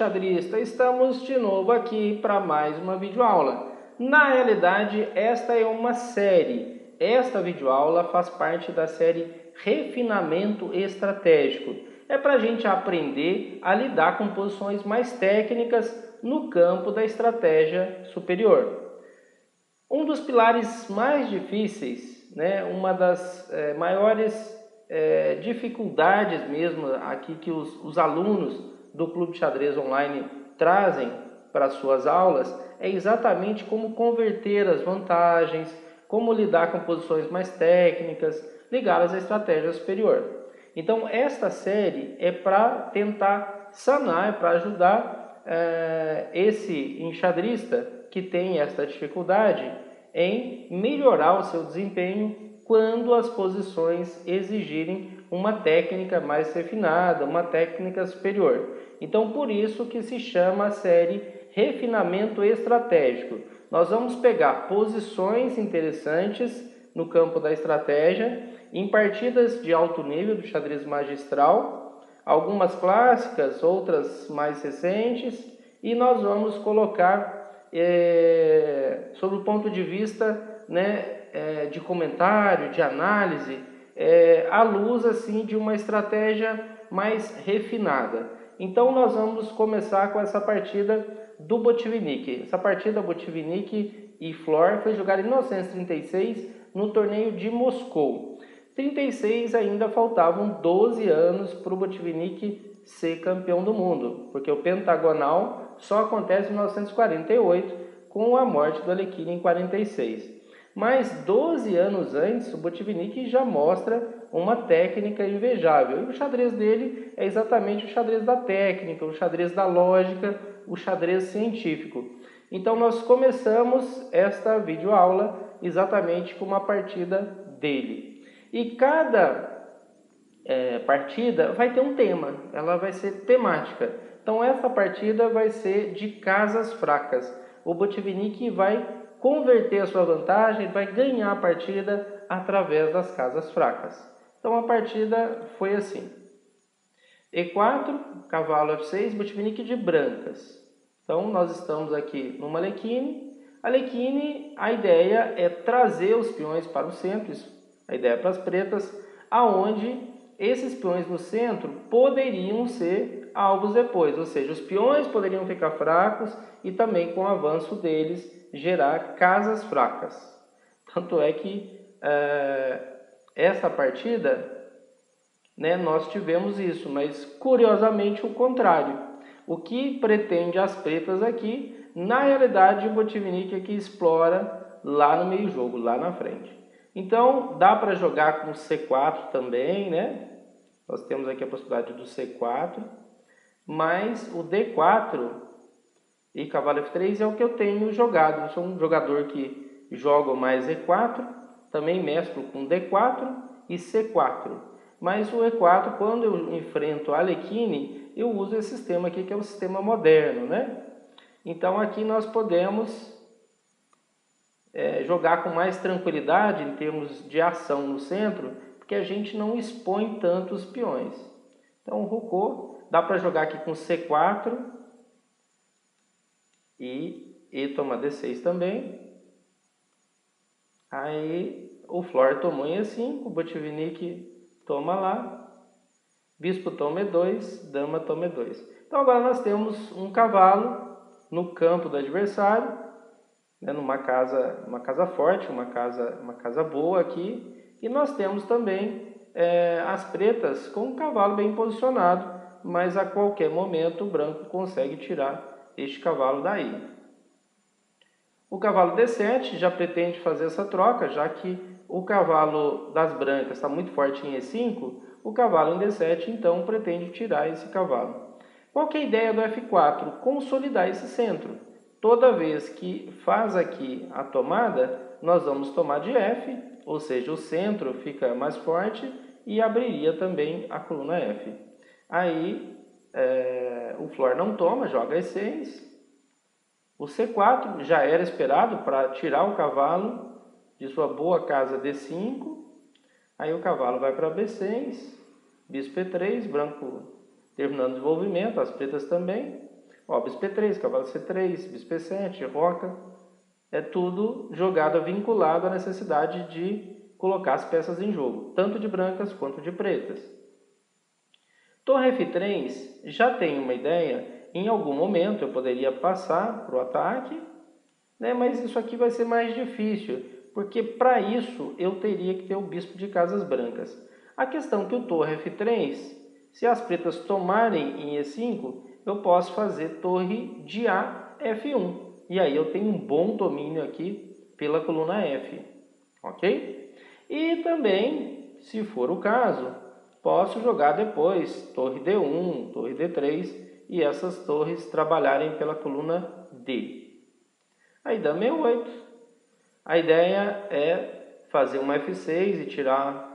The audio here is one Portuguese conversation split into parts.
xadrista, estamos de novo aqui para mais uma videoaula. Na realidade, esta é uma série. Esta videoaula faz parte da série Refinamento Estratégico. É para a gente aprender a lidar com posições mais técnicas no campo da estratégia superior. Um dos pilares mais difíceis, uma das maiores dificuldades mesmo aqui que os alunos do Clube de Xadrez Online trazem para suas aulas é exatamente como converter as vantagens, como lidar com posições mais técnicas ligadas à estratégia superior. Então esta série é para tentar sanar, é para ajudar esse enxadrista que tem esta dificuldade em melhorar o seu desempenho quando as posições exigirem uma técnica mais refinada, uma técnica superior. Então, por isso que se chama a série Refinamento Estratégico. Nós vamos pegar posições interessantes no campo da estratégia, em partidas de alto nível do xadrez magistral, algumas clássicas, outras mais recentes, e nós vamos colocar sob o ponto de vista de comentário, de análise, à luz assim, de uma estratégia mais refinada. Então nós vamos começar com essa partida do Botvinnik. Essa partida Botvinnik e Flohr foi jogada em 1936 no torneio de Moscou. 36 ainda faltavam 12 anos para o Botvinnik ser campeão do mundo, porque o pentagonal só acontece em 1948 com a morte do Alekhine em 46. Mas 12 anos antes, o Botvinnik já mostra uma técnica invejável. E o xadrez dele é exatamente o xadrez da técnica, o xadrez da lógica, o xadrez científico. Então nós começamos esta videoaula exatamente com uma partida dele. E cada partida vai ter um tema, ela vai ser temática. Então essa partida vai ser de casas fracas. O Botvinnik vai converter a sua vantagem, vai ganhar a partida através das casas fracas. Então a partida foi assim: E4, cavalo F6, Botvinnik de brancas. Então nós estamos aqui numa Alekhine. Alekhine, a ideia é trazer os peões para o centro, a ideia é para as pretas, aonde esses peões no centro poderiam ser alvos depois, ou seja, os peões poderiam ficar fracos e também com o avanço deles gerar casas fracas. Tanto é que essa partida, nós tivemos isso, mas curiosamente o contrário. O que pretende as pretas aqui, na realidade o Botvinnik aqui explora lá no meio jogo, lá na frente. Então dá para jogar com C4 também, Nós temos aqui a possibilidade do C4, mas o D4 e cavalo F3 é o que eu tenho jogado. Eu sou um jogador que joga mais E4, também mesclo com D4 e C4. Mas o E4, quando eu enfrento a Alekhine, eu uso esse sistema aqui, que é o sistema moderno, Então aqui nós podemos jogar com mais tranquilidade em termos de ação no centro, porque a gente não expõe tanto os peões. Então, Rocô, dá para jogar aqui com C4 e toma D6 também. Aí o Flohr tomou em E5, o Botvinnik toma lá, bispo toma E2, dama toma E2. Então agora nós temos um cavalo no campo do adversário, numa casa forte, uma casa boa aqui. E nós temos também as pretas com um cavalo bem posicionado, mas a qualquer momento o branco consegue tirar este cavalo daí. O cavalo D7 já pretende fazer essa troca, já que o cavalo das brancas está muito forte em E5, o cavalo em D7 então pretende tirar esse cavalo. Qual que é a ideia do F4? Consolidar esse centro. Toda vez que faz aqui a tomada, nós vamos tomar de F, ou seja, o centro fica mais forte e abriria também a coluna F. Aí o Flohr não toma, joga E6. O C4 já era esperado para tirar o cavalo de sua boa casa D5. Aí o cavalo vai para B6, bispo E3, branco terminando o desenvolvimento, as pretas também. Ó, bispo E3, cavalo C3, bispo E7, roca. É tudo jogada vinculado à necessidade de colocar as peças em jogo, tanto de brancas quanto de pretas. Torre F3, já tenho uma ideia, em algum momento eu poderia passar para o ataque, né, mas isso aqui vai ser mais difícil, porque para isso eu teria que ter o bispo de casas brancas. A questão é que o torre F3, se as pretas tomarem em E5, eu posso fazer torre de A F1. E aí eu tenho um bom domínio aqui pela coluna F, ok? E também, se for o caso, posso jogar depois torre D1, torre D3 e essas torres trabalharem pela coluna D. Aí dama E8. A ideia é fazer uma F6 e tirar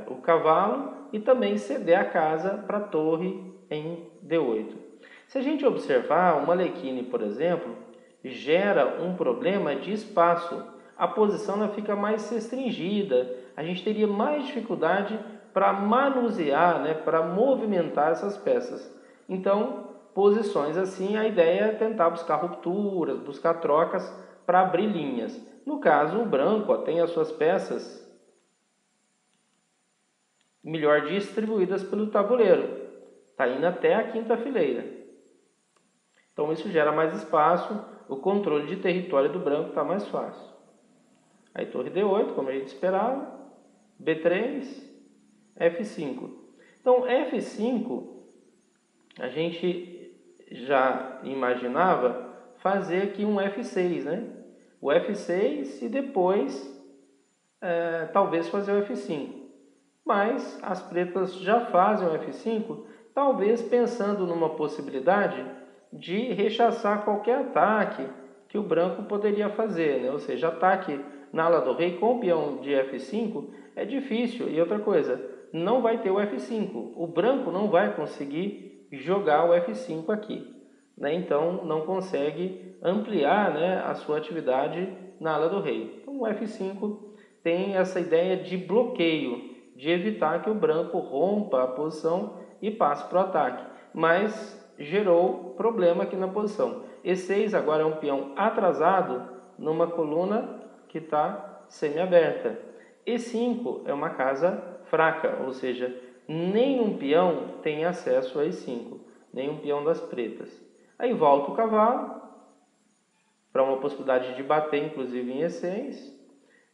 o cavalo e também ceder a casa para a torre em D8. Se a gente observar, uma Alekhine, por exemplo, gera um problema de espaço. A posição ela fica mais restringida. A gente teria mais dificuldade para manusear, né, para movimentar essas peças. Então, posições assim, a ideia é tentar buscar rupturas, buscar trocas para abrir linhas. No caso, o branco tem as suas peças melhor distribuídas pelo tabuleiro. Está indo até a quinta fileira. Então isso gera mais espaço, o controle de território do branco está mais fácil. Aí torre D8, como a gente esperava, B3, F5. Então F5, a gente já imaginava fazer aqui um F6, né? O F6 e depois talvez fazer o F5. Mas as pretas já fazem o F5, talvez pensando numa possibilidade de rechaçar qualquer ataque que o branco poderia fazer, né? Ou seja, ataque na ala do rei com o peão de F5 é difícil. E outra coisa, não vai ter o F5. O branco não vai conseguir jogar o F5 aqui, né? Então não consegue ampliar, né, a sua atividade na ala do rei. Então o F5 tem essa ideia de bloqueio, de evitar que o branco rompa a posição e passe para o ataque. Mas gerou problema aqui na posição. E6 agora é um peão atrasado numa coluna que está semi-aberta. E5 é uma casa fraca, ou seja, nenhum peão tem acesso a E5, nenhum peão das pretas. Aí volta o cavalo para uma possibilidade de bater, inclusive em E6,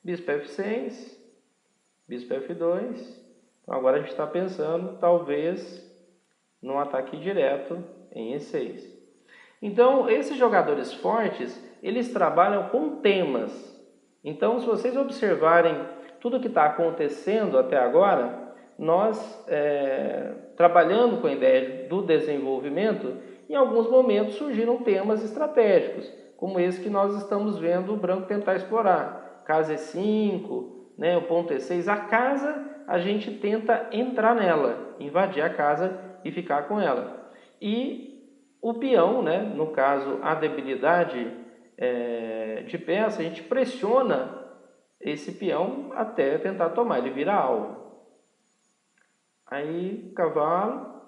bispo F6, bispo F2. Então agora a gente está pensando, talvez, num ataque direto em E6. Então, esses jogadores fortes, eles trabalham com temas. Então, se vocês observarem tudo que está acontecendo até agora, nós, trabalhando com a ideia do desenvolvimento, em alguns momentos surgiram temas estratégicos, como esse que nós estamos vendo o branco tentar explorar. Casa E5, né, o ponto E6. A casa, a gente tenta entrar nela, invadir a casa e ficar com ela. E o peão, né, no caso a debilidade de peça, a gente pressiona esse peão até tentar tomar, ele vira alvo. Aí cavalo,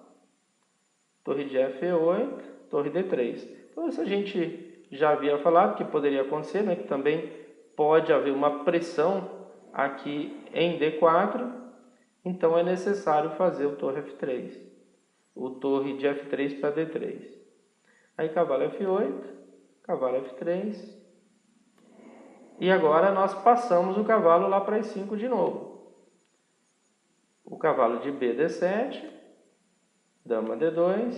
torre de F8, torre D3. Então isso a gente já havia falado que poderia acontecer, né, que também pode haver uma pressão aqui em D4, então é necessário fazer o torre F3, o torre de F3 para D3. Aí cavalo F8, cavalo F3. E agora nós passamos o cavalo lá para E5 de novo. O cavalo de B, D7, dama D2,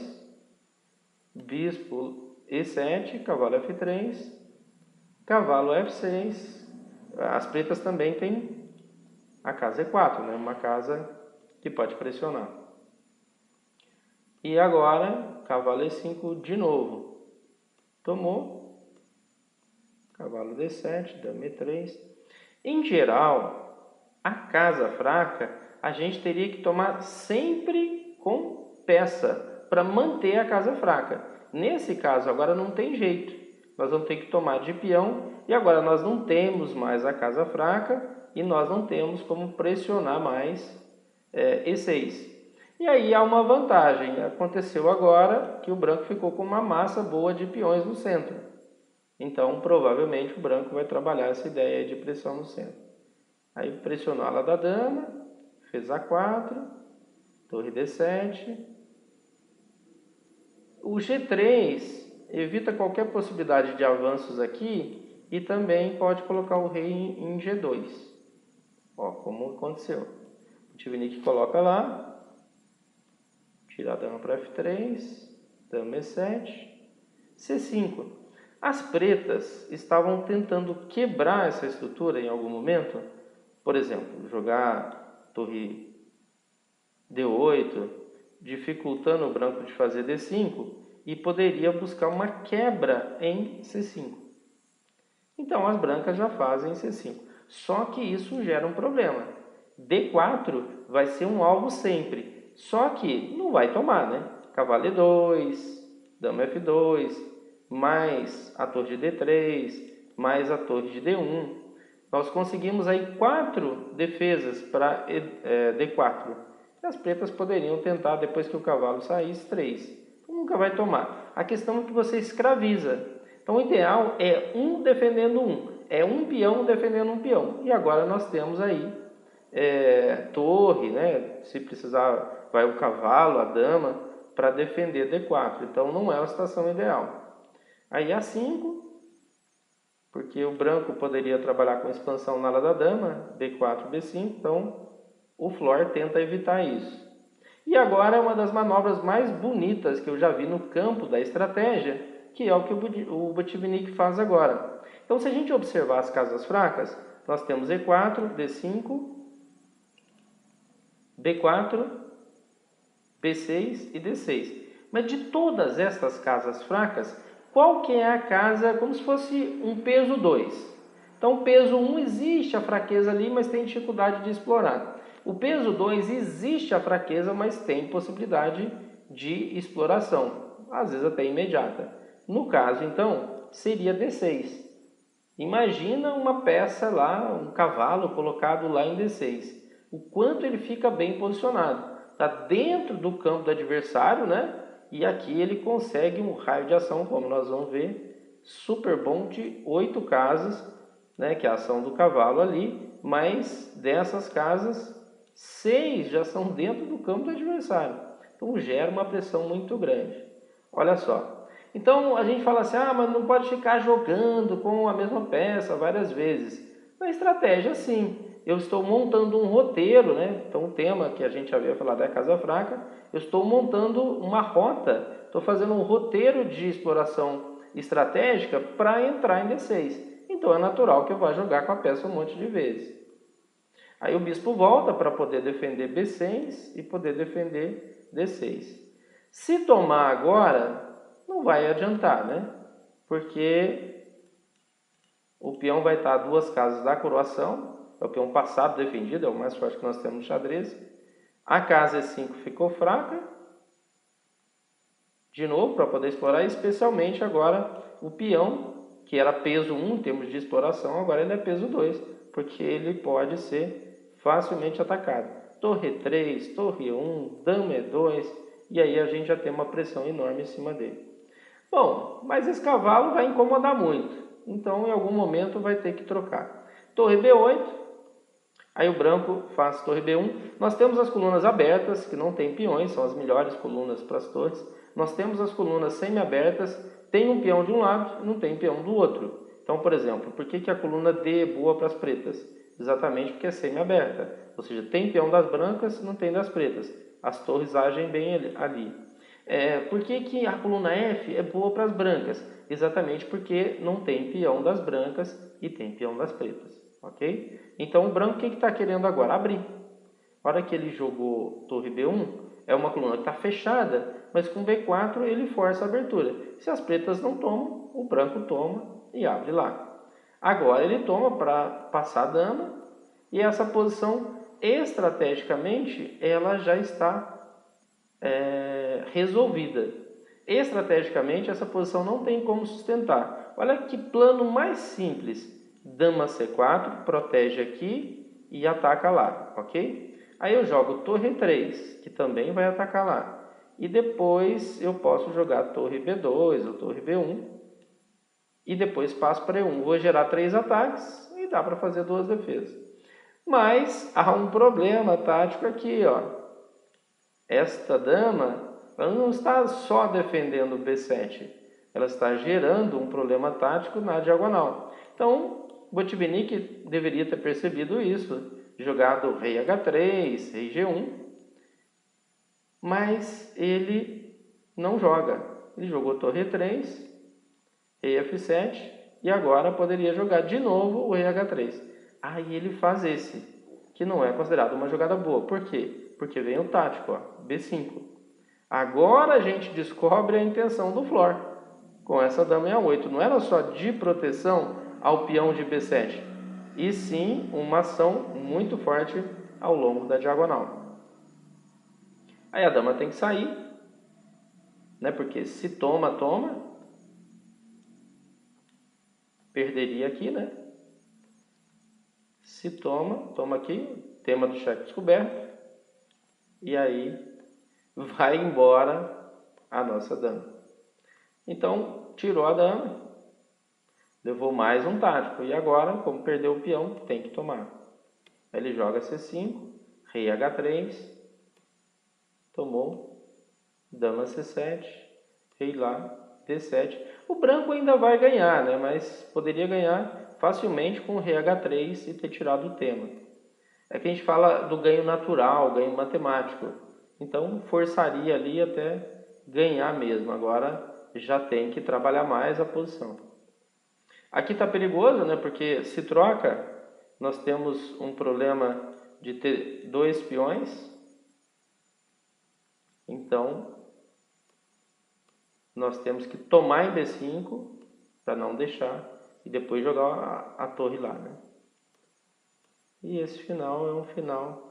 bispo E7, cavalo F3, cavalo F6. As pretas também têm a casa E4, né? Uma casa que pode pressionar. E agora, cavalo E5 de novo. Tomou. Cavalo D7, dama E3. Em geral, a casa fraca, a gente teria que tomar sempre com peça para manter a casa fraca. Nesse caso, agora não tem jeito. Nós vamos ter que tomar de peão. E agora nós não temos mais a casa fraca e nós não temos como pressionar mais E6. E aí há uma vantagem. Aconteceu agora que o branco ficou com uma massa boa de peões no centro. Então, provavelmente, o branco vai trabalhar essa ideia de pressão no centro. Aí pressionou a ala da dama, fez A4, torre D7. O G3 evita qualquer possibilidade de avanços aqui e também pode colocar o rei em G2. Ó, como aconteceu. O Tivnik coloca lá, tira a dama para F3, dama E7, C5. As pretas estavam tentando quebrar essa estrutura em algum momento. Por exemplo, jogar torre D8, dificultando o branco de fazer D5 e poderia buscar uma quebra em C5. Então as brancas já fazem C5. Só que isso gera um problema. D4 vai ser um alvo sempre. Só que não vai tomar, né? Cavalo E2, dama F2, mais a torre de D3, mais a torre de D1. Nós conseguimos aí 4 defesas para D4. As pretas poderiam tentar, depois que o cavalo saísse, 3. Então, nunca vai tomar. A questão é que você escraviza. Então, o ideal é um defendendo um. É um peão defendendo um peão. E agora nós temos aí torre, né? Se precisar, vai o cavalo, a dama, para defender D4. Então, não é a situação ideal. Aí, A5, porque o branco poderia trabalhar com expansão na ala da dama, B4, B5. Então, o Flohr tenta evitar isso. E agora é uma das manobras mais bonitas que eu já vi no campo da estratégia, que é o que o Botvinnik faz agora. Então, se a gente observar as casas fracas, nós temos E4, D5, B4, B6 e D6. Mas de todas essas casas fracas, qual que é a casa como se fosse um peso 2? Então, peso 1 existe a fraqueza ali, mas tem dificuldade de explorar. O peso 2 existe a fraqueza, mas tem possibilidade de exploração, às vezes até imediata. No caso, então, seria D6. Imagina uma peça lá, um cavalo colocado lá em D6. O quanto ele fica bem posicionado. Está dentro do campo do adversário, né? E aqui ele consegue um raio de ação, como nós vamos ver, super bom de 8 casas, né? Que é a ação do cavalo ali. Mas dessas casas, 6 já são dentro do campo do adversário. Então gera uma pressão muito grande. Olha só. Então a gente fala assim, mas não pode ficar jogando com a mesma peça várias vezes. Na estratégia, sim. Eu estou montando um roteiro, né? Então o tema que a gente havia falado é a casa fraca. Eu estou montando uma rota, estou fazendo um roteiro de exploração estratégica para entrar em D6. Então é natural que eu vá jogar com a peça um monte de vezes. Aí o bispo volta para poder defender B6 e poder defender D6. Se tomar agora, não vai adiantar, né? Porque o peão vai estar a 2 casas da coroação. É o peão passado defendido, é o mais forte que nós temos no xadrez. A casa E5 ficou fraca. De novo, para poder explorar, especialmente agora o peão, que era peso 1 em termos de exploração, agora ele é peso 2, porque ele pode ser facilmente atacado. Torre 3, torre 1, dama E2, e aí a gente já tem uma pressão enorme em cima dele. Bom, mas esse cavalo vai incomodar muito, então em algum momento vai ter que trocar. Torre B8. Aí o branco faz torre B1. Nós temos as colunas abertas, que não tem peões, são as melhores colunas para as torres. Nós temos as colunas semi-abertas, tem um peão de um lado e não tem peão do outro. Então, por exemplo, por que a coluna D é boa para as pretas? Exatamente porque é semi-aberta. Ou seja, tem peão das brancas, não tem das pretas. As torres agem bem ali. Por que a coluna F é boa para as brancas? Exatamente porque não tem peão das brancas e tem peão das pretas. Ok? Então o branco o que está querendo agora? Abrir. A hora que ele jogou torre B1, é uma coluna que está fechada, mas com B4 ele força a abertura. Se as pretas não tomam, o branco toma e abre lá. Agora ele toma para passar a dama, e essa posição estrategicamente ela já está resolvida. Estrategicamente essa posição não tem como sustentar. Olha que plano mais simples. Dama C4, protege aqui e ataca lá, ok? Aí eu jogo torre 3, que também vai atacar lá. E depois eu posso jogar torre B2 ou torre B1. E depois passo para E1. Vou gerar 3 ataques e dá para fazer 2 defesas. Mas há um problema tático aqui, ó. Esta dama, ela não está só defendendo o B7. Ela está gerando um problema tático na diagonal. Então, Botvinnik deveria ter percebido isso. Jogado rei H3, rei G1. Mas ele não joga. Ele jogou torre 3, rei F7 e agora poderia jogar de novo o rei H3. Aí ele faz esse, que não é considerado uma jogada boa. Por quê? Porque vem o tático, ó, B5. Agora a gente descobre a intenção do Flor com essa dama em A8. Não era só de proteção ao peão de B7, e sim uma ação muito forte ao longo da diagonal. Aí a dama tem que sair, né? Porque se toma, perderia aqui, né? Se toma aqui, tema do cheque descoberto, e aí vai embora a nossa dama. Então, tirou a dama, levou mais um tático, e agora, como perdeu o peão, tem que tomar. Aí ele joga C5, rei H3, tomou, dama C7, rei lá, D7. O branco ainda vai ganhar, né? Mas poderia ganhar facilmente com o rei H3 e ter tirado o tema. É que a gente fala do ganho natural, ganho matemático. Então, forçaria ali até ganhar mesmo. Agora, já tem que trabalhar mais a posição. Aqui está perigoso, né? Porque se troca, nós temos um problema de ter 2 peões. Então, nós temos que tomar em B5 para não deixar e depois jogar a torre lá, né? E esse final é um final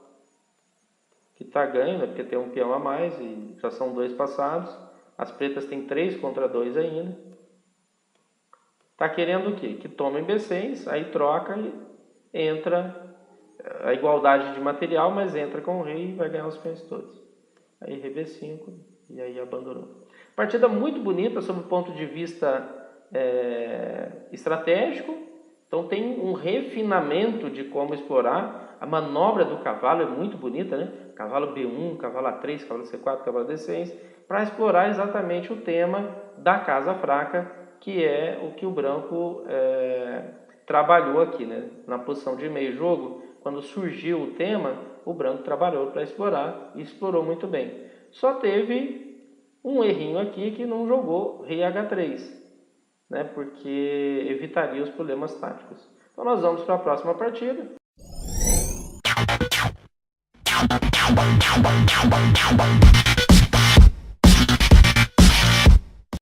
que está ganho, né? Porque tem um peão a mais e já são 2 passados. As pretas têm 3 contra 2 ainda. Está querendo o quê? Que tome em B6, aí troca e entra a igualdade de material, mas entra com o rei e vai ganhar os peões todos. Aí rei B5 e aí abandonou. Partida muito bonita sob o ponto de vista estratégico. Então tem um refinamento de como explorar. A manobra do cavalo é muito bonita, né? Cavalo B1, cavalo A3, cavalo C4, cavalo D6, para explorar exatamente o tema da casa fraca, que é o que o branco trabalhou aqui, né? Na posição de meio jogo, quando surgiu o tema, o branco trabalhou para explorar e explorou muito bem. Só teve um errinho aqui que não jogou rei H3, né? Porque evitaria os problemas táticos. Então nós vamos para a próxima partida.